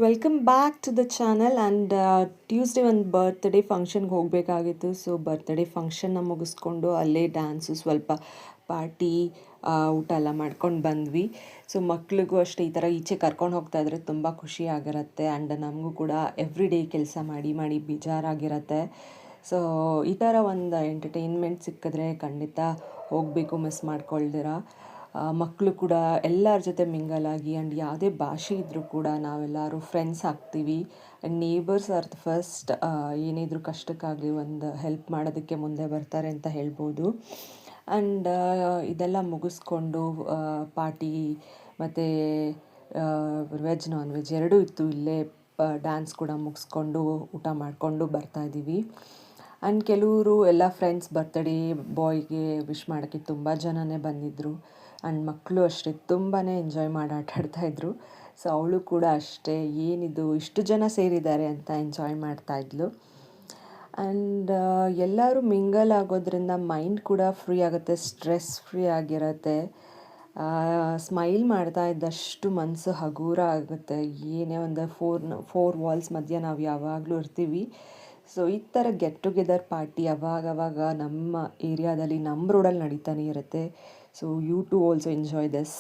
Welcome back to the channel and Tuesday ಒಂದು birthday ಫಂಕ್ಷನ್ಗೆ ಹೋಗಬೇಕಾಗಿತ್ತು. ಸೊ ಬರ್ತ್ಡೇ ಫಂಕ್ಷನ್ನ ಮುಗಿಸ್ಕೊಂಡು ಅಲ್ಲೇ ಡ್ಯಾನ್ಸು ಸ್ವಲ್ಪ ಪಾರ್ಟಿ ಊಟ ಎಲ್ಲ ಮಾಡ್ಕೊಂಡು ಬಂದ್ವಿ. ಸೊ ಮಕ್ಳಿಗೂ ಅಷ್ಟೇ ಈ ಥರ ಈಚೆ ಕರ್ಕೊಂಡು ಹೋಗ್ತಾ ಇದ್ರೆ ತುಂಬ ಖುಷಿ ಆಗಿರುತ್ತೆ. ಆ್ಯಂಡ್ ನಮಗೂ ಕೂಡ ಎವ್ರಿ ಡೇ ಕೆಲಸ ಮಾಡಿ ಮಾಡಿ ಬೇಜಾರಾಗಿರುತ್ತೆ. ಸೊ ಈ ಥರ ಒಂದು ಎಂಟರ್ಟೈನ್ಮೆಂಟ್ ಸಿಕ್ಕಿದ್ರೆ ಖಂಡಿತ ಹೋಗಬೇಕು, ಮಿಸ್ ಮಾಡ್ಕೊಳ್ದಿರ. ಮಕ್ಕಳು ಕೂಡ ಎಲ್ಲರ ಜೊತೆ ಮಿಂಗಲ್ ಆಗಿ ಆ್ಯಂಡ್ ಯಾವುದೇ ಭಾಷೆ ಇದ್ದರೂ ಕೂಡ ನಾವೆಲ್ಲರೂ ಫ್ರೆಂಡ್ಸ್ ಆಗ್ತೀವಿ. And neighbours are the first, ಏನಿದ್ರು ಕಷ್ಟಕ್ಕಾಗಲಿ ಒಂದು ಹೆಲ್ಪ್ ಮಾಡೋದಕ್ಕೆ ಮುಂದೆ ಬರ್ತಾರೆ ಅಂತ ಹೇಳ್ಬೋದು. ಆ್ಯಂಡ್ ಇದೆಲ್ಲ ಮುಗಿಸ್ಕೊಂಡು ಪಾರ್ಟಿ ಮತ್ತು ವೆಜ್ ನಾನ್ ವೆಜ್ ಎರಡೂ ಇತ್ತು. ಇಲ್ಲೇ ಡ್ಯಾನ್ಸ್ ಕೂಡ ಮುಗಿಸ್ಕೊಂಡು ಊಟ ಮಾಡಿಕೊಂಡು ಬರ್ತಾಯಿದ್ದೀವಿ. ಆ್ಯಂಡ್ ಕೆಲವರು ಎಲ್ಲ ಫ್ರೆಂಡ್ಸ್ ಬರ್ತ್ಡೇ ಬಾಯ್ಗೆ ವಿಶ್ ಮಾಡೋಕ್ಕೆ ತುಂಬ ಜನನೇ ಬಂದಿದ್ದರು. ಆ್ಯಂಡ್ ಮಕ್ಕಳು ಅಷ್ಟೇ ತುಂಬಾ ಎಂಜಾಯ್ ಮಾಡಿ ಆಟಾಡ್ತಾಯಿದ್ರು. ಸೊ ಅವಳು ಕೂಡ ಅಷ್ಟೇ, ಏನಿದು ಇಷ್ಟು ಜನ ಸೇರಿದ್ದಾರೆ ಅಂತ ಎಂಜಾಯ್ ಮಾಡ್ತಾಯಿದ್ಲು. ಆ್ಯಂಡ್ ಎಲ್ಲರೂ ಮಿಂಗಲ್ ಆಗೋದ್ರಿಂದ ಮೈಂಡ್ ಕೂಡ ಫ್ರೀ ಆಗುತ್ತೆ, ಸ್ಟ್ರೆಸ್ ಫ್ರೀ ಆಗಿರುತ್ತೆ. ಸ್ಮೈಲ್ ಮಾಡ್ತಾ ಇದ್ದಷ್ಟು ಮನಸ್ಸು ಹಗೂರ ಆಗುತ್ತೆ. ಏನೇ ಒಂದು ಫೋರ್ ವಾಲ್ಸ್ ಮಧ್ಯೆ ನಾವು ಯಾವಾಗಲೂ ಇರ್ತೀವಿ. ಸೊ ಈ ಥರ ಗೆಟ್ ಟುಗೆದರ್ ಪಾರ್ಟಿ ಅವಾಗವಾಗ ನಮ್ಮ ಏರಿಯಾದಲ್ಲಿ ನಮ್ಮ ರೋಡಲ್ಲಿ ನಡೀತಾನೆ ಇರುತ್ತೆ. So you too also enjoy this.